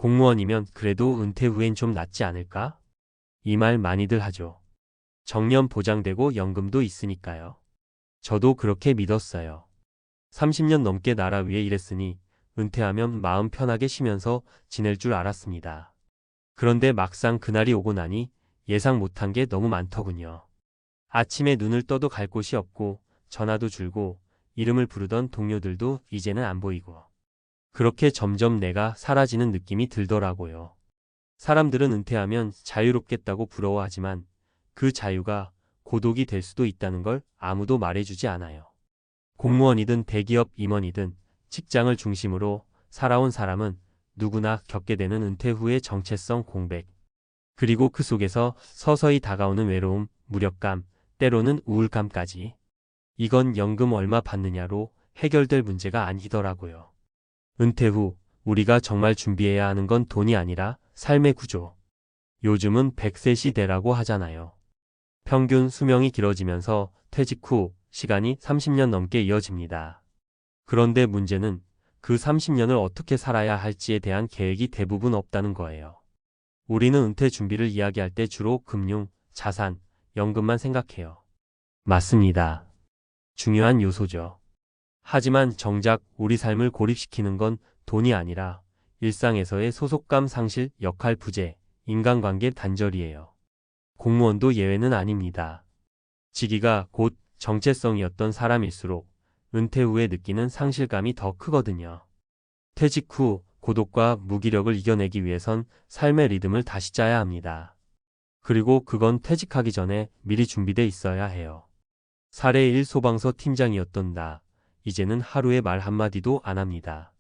공무원이면 그래도 은퇴 후엔 좀 낫지 않을까? 이 말 많이들 하죠. 정년 보장되고 연금도 있으니까요. 저도 그렇게 믿었어요. 30년 넘게 나라 위에 일했으니 은퇴하면 마음 편하게 쉬면서 지낼 줄 알았습니다. 그런데 막상 그날이 오고 나니 예상 못한 게 너무 많더군요. 아침에 눈을 떠도 갈 곳이 없고 전화도 줄고 이름을 부르던 동료들도 이제는 안 보이고 그렇게 점점 내가 사라지는 느낌이 들더라고요. 사람들은 은퇴하면 자유롭겠다고 부러워하지만 그 자유가 고독이 될 수도 있다는 걸 아무도 말해주지 않아요. 공무원이든 대기업 임원이든 직장을 중심으로 살아온 사람은 누구나 겪게 되는 은퇴 후의 정체성 공백, 그리고 그 속에서 서서히 다가오는 외로움, 무력감, 때로는 우울감까지. 이건 연금 얼마 받느냐로 해결될 문제가 아니더라고요. 은퇴 후 우리가 정말 준비해야 하는 건 돈이 아니라 삶의 구조. 요즘은 100세 시대라고 하잖아요. 평균 수명이 길어지면서 퇴직 후 시간이 30년 넘게 이어집니다. 그런데 문제는 그 30년을 어떻게 살아야 할지에 대한 계획이 대부분 없다는 거예요. 우리는 은퇴 준비를 이야기할 때 주로 금융, 자산, 연금만 생각해요. 맞습니다. 중요한 요소죠. 하지만 정작 우리 삶을 고립시키는 건 돈이 아니라 일상에서의 소속감 상실, 역할 부재, 인간관계 단절이에요. 공무원도 예외는 아닙니다. 직위가 곧 정체성이었던 사람일수록 은퇴 후에 느끼는 상실감이 더 크거든요. 퇴직 후 고독과 무기력을 이겨내기 위해선 삶의 리듬을 다시 짜야 합니다. 그리고 그건 퇴직하기 전에 미리 준비돼 있어야 해요. 사례 1 소방서 팀장이었던 나, 이제는 하루에 말 한마디도 안 합니다.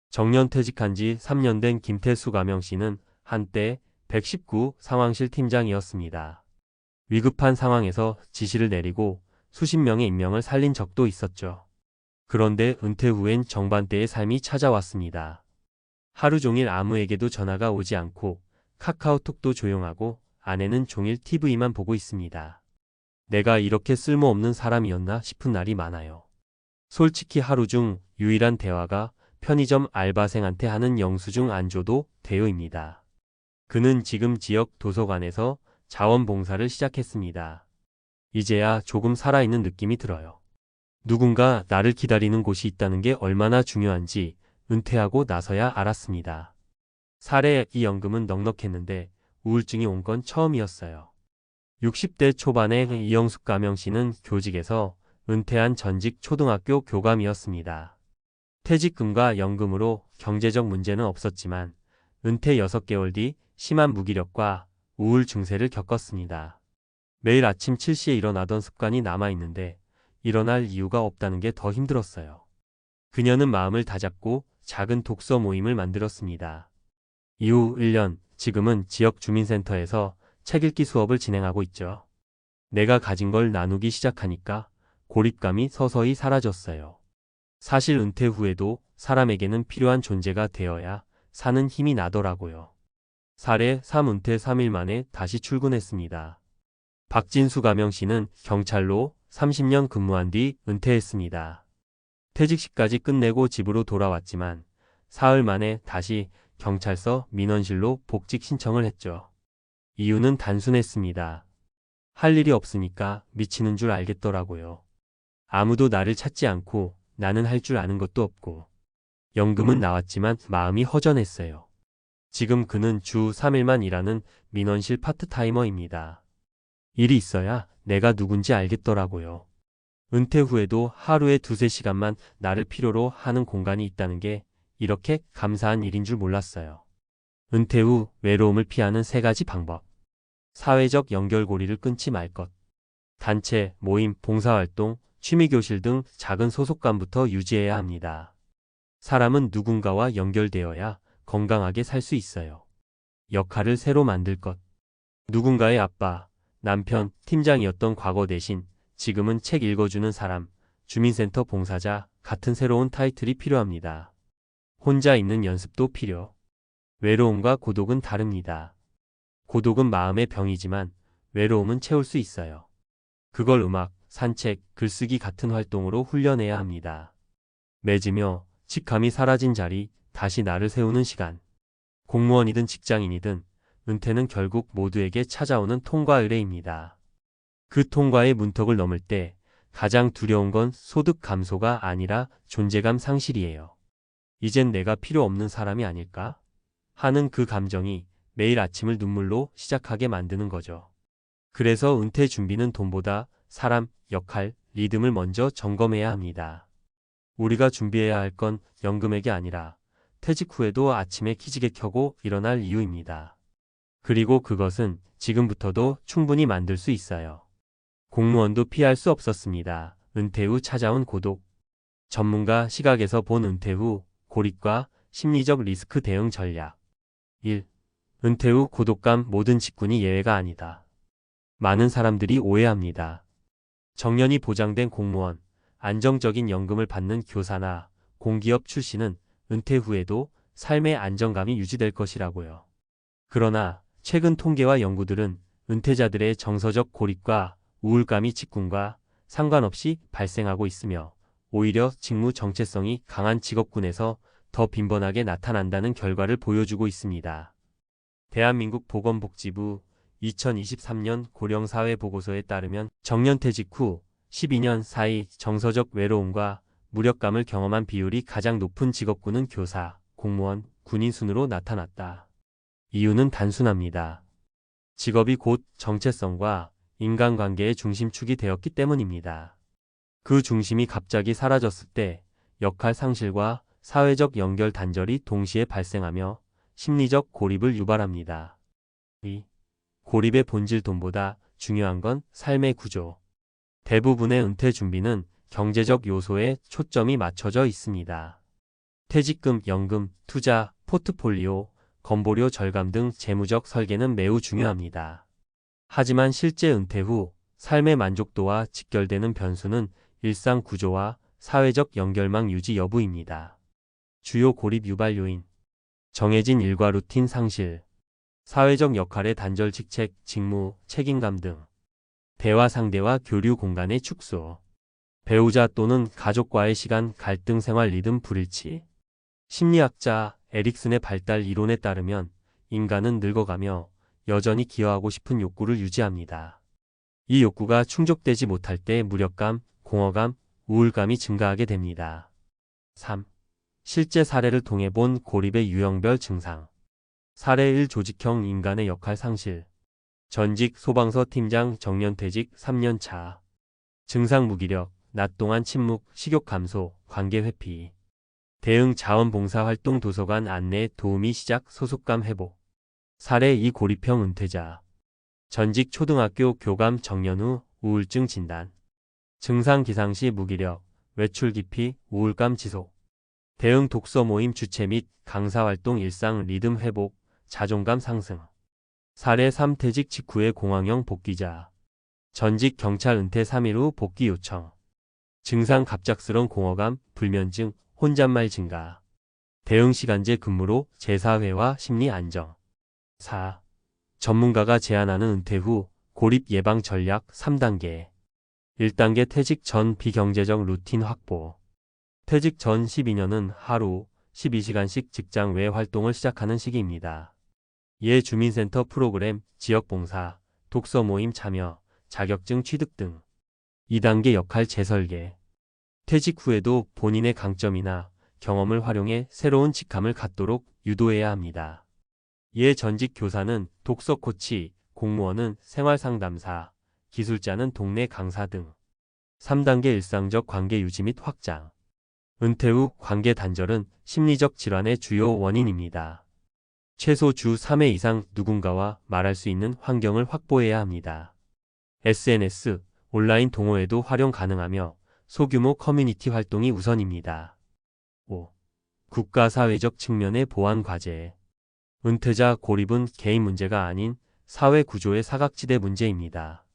정년 퇴직한 지 3년 된 김태수 가명 씨는 한때 119 상황실 팀장이었습니다. 위급한 상황에서 지시를 내리고 수십 명의 인명을 살린 적도 있었죠. 그런데 은퇴 후엔 정반대의 삶이 찾아왔습니다. 하루 종일 아무에게도 전화가 오지 않고 카카오톡도 조용하고 아내는 종일 TV만 보고 있습니다. 내가 이렇게 쓸모없는 사람이었나 싶은 날이 많아요. 솔직히 하루 중 유일한 대화가 편의점 알바생한테 하는 영수증 안줘도 돼요입니다. 그는 지금 지역 도서관에서 자원봉사를 시작했습니다. 이제야 조금 살아있는 느낌이 들어요. 누군가 나를 기다리는 곳이 있다는 게 얼마나 중요한지 은퇴하고 나서야 알았습니다. 사례 이 연금은 넉넉했는데 우울증이 온 건 처음이었어요. 60대 초반의 이영숙 가명 씨는 교직에서 은퇴한 전직 초등학교 교감이었습니다. 퇴직금과 연금으로 경제적 문제는 없었지만 은퇴 6개월 뒤 심한 무기력과 우울 증세를 겪었습니다. 매일 아침 7시에 일어나던 습관이 남아있는데 일어날 이유가 없다는 게 더 힘들었어요. 그녀는 마음을 다잡고 작은 독서 모임을 만들었습니다. 이후 1년, 지금은 지역 주민센터에서 책 읽기 수업을 진행하고 있죠. 내가 가진 걸 나누기 시작하니까 고립감이 서서히 사라졌어요. 사실 은퇴 후에도 사람에게는 필요한 존재가 되어야 사는 힘이 나더라고요. 사례 3 은퇴 3일 만에 다시 출근했습니다. 박진수 가명 씨는 경찰로 30년 근무한 뒤 은퇴했습니다. 퇴직 시까지 끝내고 집으로 돌아왔지만 사흘 만에 다시 경찰서 민원실로 복직 신청을 했죠. 이유는 단순했습니다. 할 일이 없으니까 미치는 줄 알겠더라고요. 아무도 나를 찾지 않고 나는 할 줄 아는 것도 없고 연금은 나왔지만 마음이 허전했어요. 지금 그는 주 3일만 일하는 민원실 파트타이머입니다. 일이 있어야 내가 누군지 알겠더라고요. 은퇴 후에도 하루에 2~3시간만 나를 필요로 하는 공간이 있다는 게 이렇게 감사한 일인 줄 몰랐어요. 은퇴 후 외로움을 피하는 3가지 방법. 사회적 연결고리를 끊지 말 것. 단체, 모임, 봉사활동, 취미교실 등 작은 소속감부터 유지해야 합니다. 사람은 누군가와 연결되어야 건강하게 살 수 있어요. 역할을 새로 만들 것. 누군가의 아빠, 남편, 팀장이었던 과거 대신 지금은 책 읽어주는 사람, 주민센터 봉사자 같은 새로운 타이틀이 필요합니다. 혼자 있는 연습도 필요. 외로움과 고독은 다릅니다. 고독은 마음의 병이지만 외로움은 채울 수 있어요. 그걸 음악, 산책, 글쓰기 같은 활동으로 훈련해야 합니다. 맺으며 직감이 사라진 자리, 다시 나를 세우는 시간. 공무원이든 직장인이든 은퇴는 결국 모두에게 찾아오는 통과 의례입니다. 그 통과의 문턱을 넘을 때 가장 두려운 건 소득 감소가 아니라 존재감 상실이에요. 이젠 내가 필요 없는 사람이 아닐까? 하는 그 감정이 매일 아침을 눈물로 시작하게 만드는 거죠. 그래서 은퇴 준비는 돈보다 사람, 역할, 리듬을 먼저 점검해야 합니다. 우리가 준비해야 할 건 연금액이 아니라 퇴직 후에도 아침에 기지개 켜고 일어날 이유입니다. 그리고 그것은 지금부터도 충분히 만들 수 있어요. 공무원도 피할 수 없었습니다. 은퇴 후 찾아온 고독. 전문가 시각에서 본 은퇴 후 고립과 심리적 리스크 대응 전략. 1. 은퇴 후 고독감. 모든 직군이 예외가 아니다. 많은 사람들이 오해합니다. 정년이 보장된 공무원, 안정적인 연금을 받는 교사나 공기업 출신은 은퇴 후에도 삶의 안정감이 유지될 것이라고요. 그러나 최근 통계와 연구들은 은퇴자들의 정서적 고립과 우울감이 직군과 상관없이 발생하고 있으며 오히려 직무 정체성이 강한 직업군에서 더 빈번하게 나타난다는 결과를 보여주고 있습니다. 대한민국 보건복지부 2023년 고령사회보고서에 따르면 정년퇴직 후 12년 사이 정서적 외로움과 무력감을 경험한 비율이 가장 높은 직업군은 교사, 공무원, 군인 순으로 나타났다. 이유는 단순합니다. 직업이 곧 정체성과 인간관계의 중심축이 되었기 때문입니다. 그 중심이 갑자기 사라졌을 때 역할 상실과 사회적 연결 단절이 동시에 발생하며 심리적 고립을 유발합니다. 2. 고립의 본질. 돈보다 중요한 건 삶의 구조. 대부분의 은퇴 준비는 경제적 요소에 초점이 맞춰져 있습니다. 퇴직금, 연금, 투자, 포트폴리오, 건보료 절감 등 재무적 설계는 매우 중요합니다. 하지만 실제 은퇴 후 삶의 만족도와 직결되는 변수는 일상 구조와 사회적 연결망 유지 여부입니다. 주요 고립 유발 요인. 정해진 일과 루틴 상실, 사회적 역할의 단절, 직책, 직무, 책임감 등. 대화 상대와 교류 공간의 축소, 배우자 또는 가족과의 시간, 갈등, 생활 리듬 불일치. 심리학자 에릭슨의 발달 이론에 따르면 인간은 늙어가며 여전히 기여하고 싶은 욕구를 유지합니다. 이 욕구가 충족되지 못할 때 무력감, 공허감, 우울감이 증가하게 됩니다. 3. 실제 사례를 통해 본 고립의 유형별 증상. 사례 1. 조직형 인간의 역할 상실. 전직 소방서 팀장 정년퇴직 3년 차. 증상 무기력, 낮 동안 침묵, 식욕 감소, 관계 회피. 대응 자원봉사 활동, 도서관 안내 도우미 시작, 소속감 회복. 사례 2. 고립형 은퇴자. 전직 초등학교 교감 정년 후 우울증 진단. 증상 기상시 무기력, 외출 기피, 우울감 지속. 대응 독서 모임 주최 및 강사 활동, 일상 리듬 회복, 자존감 상승. 사례 3. 퇴직 직후의 공황형 복귀자. 전직 경찰 은퇴 3일 후 복귀 요청. 증상 갑작스런 공허감, 불면증, 혼잣말 증가. 대응 시간제 근무로 재사회화 심리 안정. 4. 전문가가 제안하는 은퇴 후 고립 예방 전략 3단계. 1단계 퇴직 전 비경제적 루틴 확보. 퇴직 전 12년은 하루 12시간씩 직장 외 활동을 시작하는 시기입니다. 예 주민센터 프로그램, 지역봉사, 독서 모임 참여, 자격증 취득 등. 2단계 역할 재설계. 퇴직 후에도 본인의 강점이나 경험을 활용해 새로운 직함을 갖도록 유도해야 합니다. 예 전직 교사는 독서 코치, 공무원은 생활 상담사, 기술자는 동네 강사 등. 3단계 일상적 관계 유지 및 확장. 은퇴 후 관계 단절은 심리적 질환의 주요 원인입니다. 최소 주 3회 이상 누군가와 말할 수 있는 환경을 확보해야 합니다. SNS, 온라인 동호회도 활용 가능하며 소규모 커뮤니티 활동이 우선입니다. 5. 국가 사회적 측면의 보완 과제. 은퇴자 고립은 개인 문제가 아닌 사회 구조의 사각지대 문제입니다.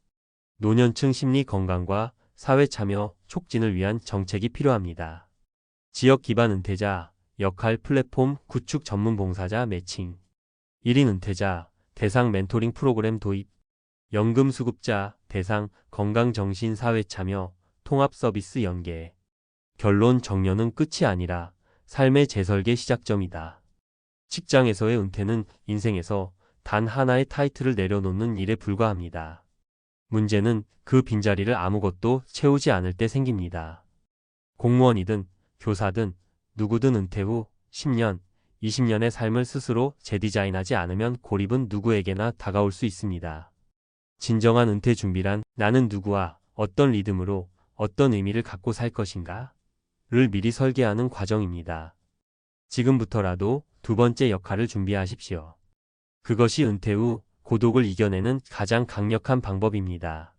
노년층 심리 건강과 사회 참여 촉진을 위한 정책이 필요합니다. 지역 기반 은퇴자, 역할 플랫폼 구축, 전문 봉사자 매칭. 1인 은퇴자, 대상 멘토링 프로그램 도입. 연금 수급자, 대상 건강정신 사회 참여, 통합 서비스 연계. 결론 정년은 끝이 아니라 삶의 재설계 시작점이다. 직장에서의 은퇴는 인생에서 단 하나의 타이틀을 내려놓는 일에 불과합니다. 문제는 그 빈자리를 아무것도 채우지 않을 때 생깁니다. 공무원이든 교사든 누구든 은퇴 후 10년, 20년의 삶을 스스로 재디자인하지 않으면 고립은 누구에게나 다가올 수 있습니다. 진정한 은퇴 준비란 나는 누구와 어떤 리듬으로 어떤 의미를 갖고 살 것인가? 를 미리 설계하는 과정입니다. 지금부터라도 두 번째 역할을 준비하십시오. 그것이 은퇴 후 고독을 이겨내는 가장 강력한 방법입니다.